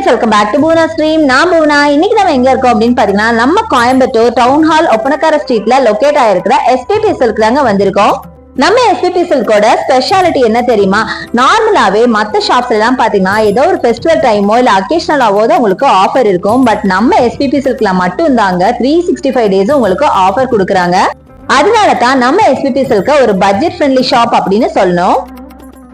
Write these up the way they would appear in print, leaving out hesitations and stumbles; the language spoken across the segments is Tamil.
Friends, welcome back to Poona stream. நான் பூனா. இன்னைக்கு நம்ம எங்க இருக்கோம் அப்படின்னு பாத்தீங்கன்னா, நம்ம கோயம்புத்தூர் டவுன் ஹால் ஒப்பனக்கார ஸ்ட்ரீட்ல லொகேட் ஆயிருக்கிற எஸ்பிபி சில்க் தாங்க வந்திருக்கோம். நம்ம எஸ்பிபி சில்கோட ஸ்பெஷாலிட்டி என்ன தெரியுமா? நார்மலாவே மத்த ஷாப்ஸ்ல எல்லாம் பாத்தீங்கன்னா ஏதோ ஒரு ஃபெஸ்டிவல் டைமோ இல்ல அக்கேஷனலாவோ தான் உங்களுக்கு ஆஃபர் இருக்கும். பட் நம்ம எஸ்பிபி சில்க்ல மட்டும் தாங்க 365 டேஸ் உங்களுக்கு ஆஃபர் கொடுக்குறாங்க. அதனால தான் நம்ம எஸ்பிபி சில்க ஒரு பட்ஜெட் ஃப்ரெண்ட்லி ஷாப் அப்படின்னு சொல்லணும்.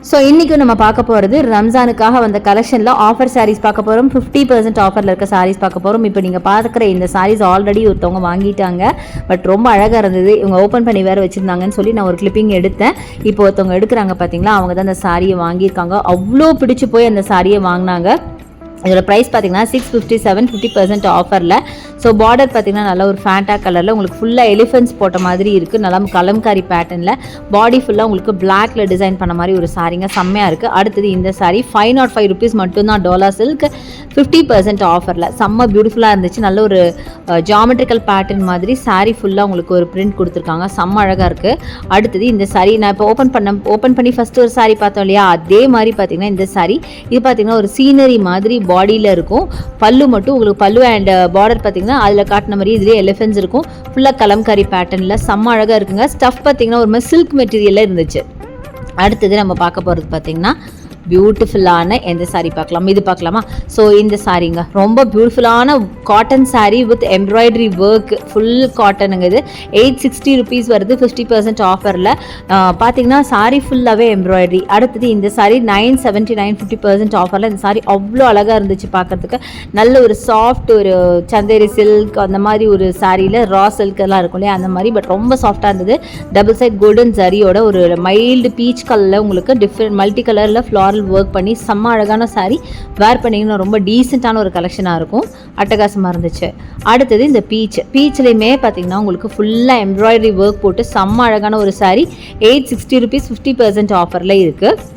ஸோ இன்றைக்கும் நம்ம பார்க்க போகிறது ரம்ஜானுக்காக வந்த கலெக்ஷனில் ஆஃபர் சாரீஸ் பார்க்க போகிறோம். 50% ஆஃபரில் இருக்க சாரீஸ் பார்க்க போகிறோம். இப்போ நீங்கள் பார்க்குற இந்த சாரீஸ் ஆல்ரெடி ஒருத்தவங்க வாங்கிட்டாங்க. பட் ரொம்ப அழகாக இருந்தது. இவங்க ஓப்பன் பண்ணி வேறு வச்சுருந்தாங்கன்னு சொல்லி நான் ஒரு கிளிப்பிங் எடுத்தேன். இப்போ ஒருத்தவங்க எடுக்கிறாங்க பார்த்தீங்களா, அவங்க தான் அந்த சாரியை வாங்கியிருக்காங்க. அவ்வளோ பிடிச்சி போய் அந்த சாரியை வாங்கினாங்க. இதோட ப்ரைஸ் பார்த்தீங்கன்னா 657, 50% ஆஃபரில். ஸோ பார்டர் பார்த்தீங்கன்னா நல்லா ஒரு ஃபேண்டா கலரில் உங்களுக்கு ஃபுல்லாக எலிஃபென்ட்ஸ் போட்ட மாதிரி இருக்குது. நல்லா கலம்காரி பேட்டர்னில் பாடி ஃபுல்லாக உங்களுக்கு பிளாக்ல டிசைன் பண்ண மாதிரி ஒரு சாரீங்க செம்மையாக இருக்குது. அடுத்தது இந்த சாரீ 505 rupees மட்டும்தான். டோலா சில்க் 50% ஆஃபரில் செம்ம பியூட்டிஃபுல்லாக இருந்துச்சு. நல்ல ஒரு ஜாமெட்ரிக்கல் பேட்டர்ன் மாதிரி சாரீ ஃபுல்லாக உங்களுக்கு ஒரு பிரிண்ட் கொடுத்துருக்காங்க. செம்ம அழகாக இருக்குது. அடுத்தது இந்த சாரீ நான் இப்போ ஓப்பன் பண்ணி ஃபஸ்ட்டு ஒரு சாரீ பார்த்தோம் இல்லையா, அதே மாதிரி பார்த்தீங்கன்னா இந்த சாரீ இது பார்த்தீங்கன்னா ஒரு சீனரி மாதிரி பாடியில் இருக்கும். பல்லு மட்டும் உங்களுக்கு பல்லு அண்ட் பார்டர் பார்த்தீங்கன்னா அதில் காட்டின மாதிரி இதுலேயே எலிஃபென்ட்ஸ் இருக்கும். ஃபுல்லாக கலம்காரி பேட்டர்னில் செம்ம அழகாக இருக்குங்க. ஸ்டஃப் பார்த்தீங்கன்னா ஒரு மாதிரி சில்க் மெட்டீரியலில் இருந்துச்சு. அடுத்தது நம்ம பார்க்க போகிறது பார்த்தீங்கன்னா பியூட்டிஃபுல்லான எந்த சாரீ பார்க்கலாம், இது பார்க்கலாமா? ஸோ இந்த சாரீங்க ரொம்ப பியூட்டிஃபுல்லான cotton sari with embroidery work, full காட்டனுங்க. இது 860 rupees வருது 50% ஆஃபரில். பார்த்தீங்கன்னா சாரீ ஃபுல்லாகவே எம்ப்ராய்டரி. அடுத்தது இந்த சாரீ 979, 50% ஆஃபரில். இந்த சாரீ அவ்வளோ அழகாக இருந்துச்சு பார்க்குறதுக்கு. நல்ல ஒரு சாஃப்ட் ஒரு சந்தேரி சில்க் அந்த மாதிரி ஒரு சாரியில் ரா சில்க் எல்லாம் இருக்கும் இல்லையா, அந்த மாதிரி. பட் ரொம்ப சாஃப்டாக இருந்தது. டபுள் சைட் கோல்டன் ஜரியோட ஒரு மைல்டு பீச் கலரில் உங்களுக்கு டிஃப்ரெண்ட் மல்டி கலரில் ஃப்ளாரல் ஒர்க் பண்ணி செம்ம அழகான சாரீ. வேர் பண்ணிங்கன்னா ரொம்ப டீசெண்டான ஒரு கலெக்ஷனாக இருக்கும். அட்டகாசமாக இருந்துச்சு. அடுத்தது இந்த பீச்லேயுமே பார்த்தீங்கன்னா உங்களுக்கு ஃபுல்லாக எம்ப்ராய்டரி ஒர்க் போட்டு செம்ம அழகான ஒரு சாரீ. 860 rupees 50% ஆஃபரில் இருக்குது.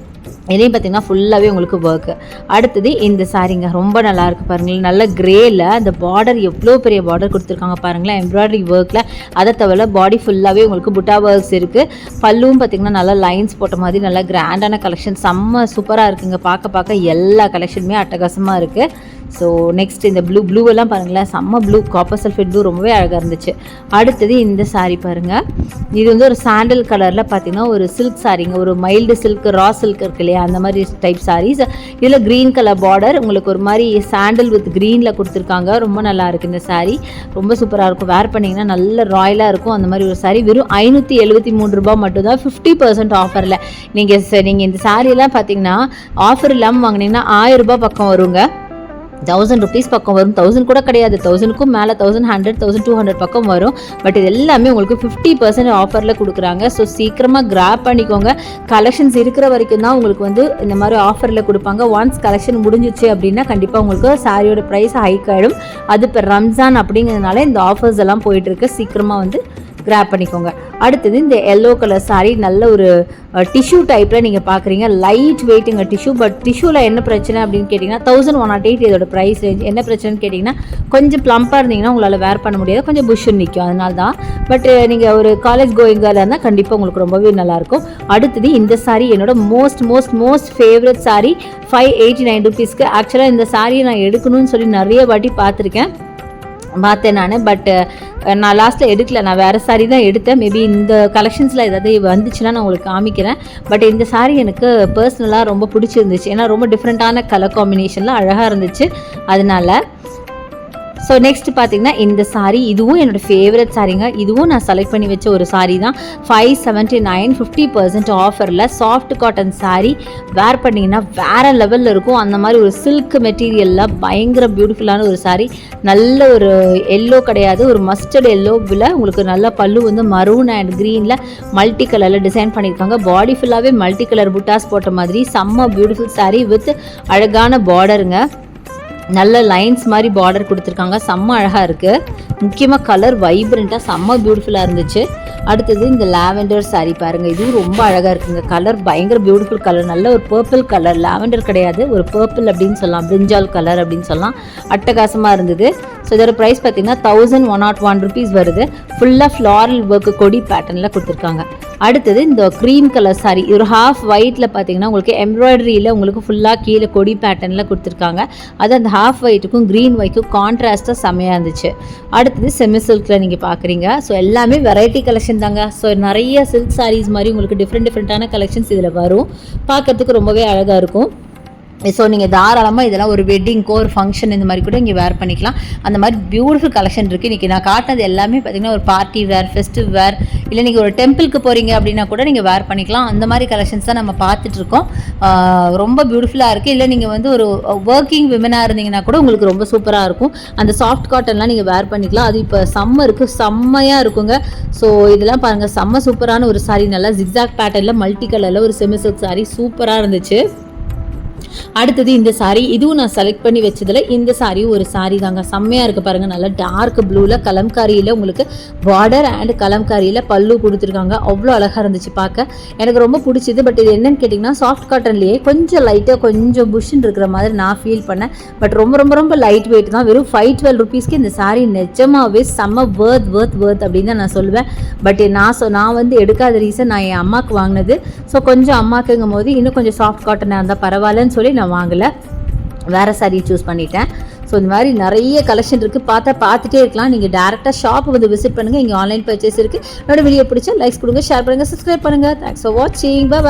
இதையும் பார்த்தீங்கன்னா ஃபுல்லாகவே உங்களுக்கு ஒர்க்கு. அடுத்தது இந்த சாரீங்க ரொம்ப நல்லா இருக்குது பாருங்களேன். நல்ல கிரேயில் அந்த பார்டர் எவ்வளோ பெரிய பார்டர் கொடுத்துருக்காங்க பாருங்களேன் எம்ப்ராய்டரி ஒர்க்கில். அதை தவிர பாடி ஃபுல்லாகவே உங்களுக்கு புட்டா ஒர்க்ஸ் இருக்குது. பல்லுவும் பார்த்தீங்கன்னா நல்லா லைன்ஸ் போட்ட மாதிரி நல்லா கிராண்டான கலெக்ஷன் செம்ம சூப்பராக இருக்குங்க. பார்க்க எல்லா கலெக்ஷனுமே அட்டகாசமாக இருக்குது. ஸோ நெக்ஸ்ட் இந்த ப்ளூ எல்லாம் பாருங்களேன், செம்ம ப்ளூ காப்பர் சல்ஃபேட் ப்ளூ ரொம்பவே அழகாக இருந்துச்சு. அடுத்தது இந்த சாரீ பாருங்கள். இது வந்து ஒரு சாண்டல் கலரில் பார்த்தீங்கன்னா ஒரு சில்க் சாரீங்க, ஒரு மைல்டு சில்க் ரா சில்க் இருக்கு இல்லையா, அந்த மாதிரி டைப் சாரீஸ். இதில் க்ரீன் கலர் பார்டர் உங்களுக்கு ஒரு மாதிரி சாண்டல் வித் க்ரீனில் கொடுத்துருக்காங்க. ரொம்ப நல்லா இருக்குது இந்த சாரீ. ரொம்ப சூப்பராக இருக்கும். வேர் பண்ணிங்கன்னா நல்ல ராயலாக இருக்கும். அந்த மாதிரி ஒரு சாரீ வெறும் 573 ரூபாய் மட்டும்தான் 50% ஆஃபரில். நீங்கள் இந்த சாரீலாம் பார்த்தீங்கன்னா ஆஃபர் இல்லாமல் வாங்கினீங்கன்னா 1000 ரூபாய் பக்கம் வருங்க. 1000 rupees பக்கம் வரும். 1000 கூட கிடையாது, 1000க்கும் மேலே 1100, 1200 பக்கம் வரும். பட் இது எல்லாமே உங்களுக்கு 50% ஆஃபரில் கொடுக்குறாங்க. ஸோ சீக்கிரமாக கிராப் பண்ணிக்கோங்க. கலெக்ஷன்ஸ் இருக்கிற வரைக்கும் தான் உங்களுக்கு வந்து இந்த மாதிரி ஆஃபரில் கொடுப்பாங்க. ஒன்ஸ் கலெக்ஷன் முடிஞ்சிச்சு அப்படின்னா கண்டிப்பாக உங்களுக்கு சாரியோட ப்ரைஸ் ஹைக் ஆகிடும். அது இப்போ ரம்ஜான் அப்படிங்கிறதுனால இந்த ஆஃபர்ஸ் எல்லாம் போயிட்டுருக்கு. சீக்கிரமாக வந்து கிராப் பண்ணிக்கோங்க. அடுத்தது இந்த எல்லோ கலர் சாரீ நல்ல ஒரு டிஷ்யூ டைப்பில் நீங்கள் பார்க்குறீங்க. லைட் வெயிட்டுங்க டிஷ்யூ. பட் டிஷ்யூவில் என்ன பிரச்சனை அப்படின்னு கேட்டிங்கன்னா 1108 இதோட ப்ரைஸ் ரேஞ்ச். என்ன பிரச்சனைன்னு கேட்டிங்கன்னா கொஞ்சம் ப்ளம்பாக இருந்தீங்கன்னா உங்களால் வேர் பண்ண முடியாது, கொஞ்சம் புஷ்ஷுன்னு நிற்கும், அதனால தான். பட் நீங்கள் ஒரு காலேஜ் கோயிங்காக இருந்தால் கண்டிப்பாக உங்களுக்கு ரொம்பவே நல்லாயிருக்கும். அடுத்தது இந்த சாரீ என்னோட மோஸ்ட் ஃபேவரட் சாரீ 589 rupeesக்கு. ஆக்சுவலாக இந்த சாரியை நான் எடுக்கணும்னு சொல்லி நிறைய வாட்டி பார்த்தேன் நான். பட் நான் லாஸ்ட்டில் எடுக்கல. நான் வேறு சாரீ தான் எடுத்தேன். மேபி இந்த கலெக்ஷன்ஸில் ஏதாவது வந்துச்சுன்னா நான் உங்களுக்கு காமிக்கிறேன். பட் இந்த சாரீ எனக்கு பர்சனலாக ரொம்ப பிடிச்சிருந்துச்சு. ஏன்னா ரொம்ப டிஃப்ரெண்ட்டான கலர் காம்பினேஷனில் அழகாக இருந்துச்சு. அதனால ஸோ நெக்ஸ்ட் பார்த்தீங்கன்னா இந்த சாரீ, இதுவும் என்னோட ஃபேவரட் சாரீங்க. இதுவும் நான் செலக்ட் பண்ணி வச்ச ஒரு சாரீ தான். 579, 50% ஆஃபரில் சாஃப்ட் காட்டன் சாரீ. வேர் பண்ணிங்கன்னா வேறு லெவலில் இருக்கும். அந்த மாதிரி ஒரு சில்க் மெட்டீரியலில் பயங்கர பியூட்டிஃபுல்லான ஒரு சாரீ. நல்ல ஒரு எல்லோ கிடையாது, ஒரு மஸ்டர்ட் எல்லோவில் உங்களுக்கு நல்ல பல்லு வந்து மரூன் அண்ட் க்ரீனில் மல்டி கலரில் டிசைன் பண்ணியிருக்காங்க. பாடி ஃபுல்லாகவே மல்டி கலர் புட்டாஸ் போட்ட மாதிரி செம்ம பியூட்டிஃபுல் சாரீ வித் அழகான பார்டருங்க. நல்ல லைன்ஸ் மாதிரி பார்டர் கொடுத்துருக்காங்க. செம்ம அழகாக இருக்குது. முக்கியமாக கலர் வைப்ரண்ட்டாக செம்ம பியூட்டிஃபுல்லாக இருந்துச்சு. அடுத்தது இந்த லாவெண்டர் சாரீ பாருங்கள். இதுவும் ரொம்ப அழகாக இருக்குங்க. கலர் பயங்கர பியூட்டிஃபுல் கலர். நல்ல ஒரு பர்பிள் கலர், லாவெண்டர் கிடையாது, ஒரு பர்பிள் அப்படின்னு சொல்லலாம், பிரிஞ்சால் கலர் அப்படின்னு சொல்லலாம். அட்டகாசமாக இருந்தது. ஸோ இதோட ப்ரைஸ் பார்த்தீங்கன்னா 1101 rupees வருது. ஃபுல்லாக ஃப்ளாரல் ஒர்க்கு கொடி பேட்டர்னில் கொடுத்துருக்காங்க. அடுத்தது இந்த க்ரீம் கலர் சாரி, ஒரு ஹாஃப் ஒயிட்டில் பார்த்தீங்கன்னா உங்களுக்கு எம்ப்ராய்டரியில் உங்களுக்கு ஃபுல்லாக கீழே கொடி பேட்டர்னில் கொடுத்துருக்காங்க. அது அந்த ஹாஃப் ஒயிட்டுக்கும் க்ரீன் ஒயிட்டுக்கும் கான்ட்ராஸ்ட்டாக செம்மையாக இருந்துச்சு. அடுத்தது செமி சில்கில் நீங்கள் பார்க்குறீங்க. ஸோ எல்லாமே வெரைட்டி கலெக்ஷன் தாங்க. ஸோ நிறைய சில்க் சாரீஸ் மாதிரி உங்களுக்கு டிஃப்ரெண்ட்டான கலெக்ஷன்ஸ் இதில் வரும். பார்க்கறதுக்கு ரொம்பவே அழகாக இருக்கும். ஸோ நீங்கள் தாராளமாக இதெல்லாம் ஒரு வெட்டிங்க்கோ ஒரு ஃபங்க்ஷன் இந்த மாதிரி கூட இங்கே வேர் பண்ணிக்கலாம். அந்த மாதிரி பியூட்டிஃபுல் கலெக்ஷன் இருக்குது. இன்றைக்கி நான் காட்டினது எல்லாமே பார்த்திங்கன்னா ஒரு பார்ட்டி வேர், ஃபெஸ்டிவ் வேர், இல்லை நீங்கள் ஒரு டெம்பிளுக்கு போகிறீங்க அப்படின்னா கூட நீங்கள் வேர் பண்ணிக்கலாம். அந்த மாதிரி கலெக்ஷன்ஸ் தான் நம்ம பார்த்துட்ருக்கோம். ரொம்ப பியூட்டிஃபுல்லாக இருக்குது. இல்லை நீங்கள் வந்து ஒரு ஒர்க்கிங் விமனாக இருந்தீங்கன்னா கூட உங்களுக்கு ரொம்ப சூப்பராக இருக்கும். அந்த சாஃப்ட் காட்டன்லாம் நீங்கள் வேர் பண்ணிக்கலாம். அது இப்போ சம்மருக்கு செம்மையாக இருக்குங்க. ஸோ இதெல்லாம் பாருங்கள், செம்ம சூப்பரான ஒரு சாரீ, நல்லா ஜிக்ஸாக் பேட்டர்னில் மல்டி கலரில் ஒரு செமி சில்க் சாரீ சூப்பராக இருந்துச்சு. அடுத்தது இந்த சாரீ, இதுவும் நான் செலக்ட் பண்ணி வச்சதில் இந்த சாரியும் ஒரு சாரீ தாங்க. செம்மையாக இருக்குது பாருங்கள். நல்லா டார்க் ப்ளூவில் கலம்காரியில் உங்களுக்கு பார்டர் அண்ட் கலம்காரியில் பல்லு கொடுத்துருக்காங்க. அவ்வளோ அழகாக இருந்துச்சு பார்க்க, எனக்கு ரொம்ப பிடிச்சிது. பட் இது என்னன்னு கேட்டிங்கன்னா சாஃப்ட் காட்டன்லேயே கொஞ்சம் லைட்டாக கொஞ்சம் புஷ்ன்னு இருக்கிற மாதிரி நான் ஃபீல் பண்ணேன். பட் ரொம்ப ரொம்ப ரொம்ப லைட் வெயிட் தான். வெறும் 512 ருபீஸ்க்கு இந்த சாரீ நிஜமாகவே செம்ம வேர்த் அப்படின்னு தான் நான் சொல்லுவேன். பட் நான் வந்து எடுக்காத ரீசன், நான் என் அம்மாவுக்கு வாங்கினது. ஸோ கொஞ்சம் அம்மாக்குங்கும் போது இன்னும் கொஞ்சம் சாஃப்ட் காட்டனாக இருந்தால் பரவாயில்லன்னு சொல்லி நான் வாங்கலை, வேறு சாரீ சூஸ் பண்ணிட்டேன். ஸோ இந்த மாதிரி நிறைய கலெக்ஷன் இருக்குது. பார்த்துட்டே இருக்கலாம். நீங்கள் டேரெக்டாக ஷாப் வந்து விசிட் பண்ணுங்கள். இங்கே ஆன்லைன் பர்ச்சேஸ் இருக்குது. என்னோட வீடியோ பிடிச்சா லைக்ஸ் கொடுங்க, ஷேர் பண்ணுங்கள், சப்ஸ்கிரைப் பண்ணுங்கள். தேங்க்ஸ் ஃபார் வாட்சிங். பை.